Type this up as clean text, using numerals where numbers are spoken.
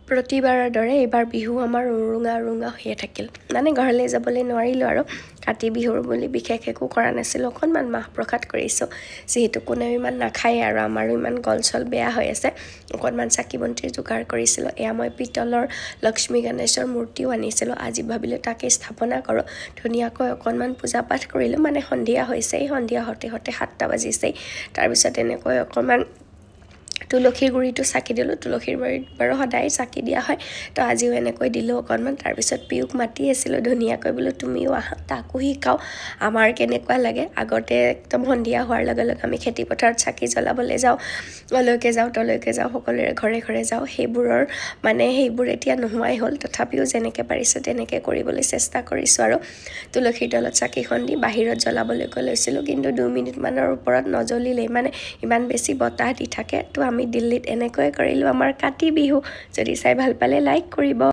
প্ৰতিবাৰৰ দৰে এইবাৰ বিহু আমাৰ উৰুঙা উৰুঙা হৈয়ে থাকিল মানে ঘৰলৈ যাবলৈ নোৱাৰিলোঁ আৰু কাতি বিহুৰ বুলি বিশেষ একো কৰা নাছিলোঁ অকণমান মাহ প্ৰসাদ কৰিছোঁ যিহেতু কোনেও ইমান নাখায় আৰু আমাৰো ইমান গলচল বেয়া হৈ আছে অকণমান চাকি বন্তিৰ যোগাৰ কৰিছিলোঁ এয়া মই পিতলৰ লক্ষ্মী গণেশৰ মূৰ্তিও আনিছিলোঁ আজি ভাবিলোঁ তাকে স্থাপনা কৰোঁ ধুনীয়াকৈ অকণমান পূজা পাঠ কৰিলোঁ মানে সন্ধিয়া হৈছে সন্ধিয়া হতে 7টা বাজিছে তাৰপিছত এনেকৈ অকণমান তুলসীৰ গুৰিটো চাকি দিলোঁ তুলসীৰ গুৰিত বাৰু সদায় চাকি দিয়া হয় তো আজিও এনেকৈ দিলোঁ অকণমান তাৰপিছত পিউক মাতি আছিলোঁ ধুনীয়াকৈ বোলো তুমিও আহা তাকো শিকাও আমাৰ কেনেকুৱা লাগে আগতে একদম সন্ধিয়া হোৱাৰ লগে লগে আমি খেতি পথাৰত চাকি জ্বলাবলৈ যাওঁ তলৈকে যাওঁ সকলোৰে ঘৰে ঘৰে যাওঁ সেইবোৰ এতিয়া নোহোৱাই হ'ল তথাপিও যেনেকৈ পাৰিছোঁ তেনেকৈ কৰিবলৈ চেষ্টা কৰিছোঁ আৰু তুলসীৰ তলত চাকিখন দি বাহিৰত জ্বলাবলৈ লৈছিলোঁ কিন্তু 2 মিনিটমানৰ ওপৰত নজ্বলিলেই মানে ইমান বেছি বতাহ দি থাকে তো আমি দিল্লীত এনেকৈ কৰিলোঁ আমাৰ কাতি বিহু যদি চাই ভাল পালে লাইক কৰিব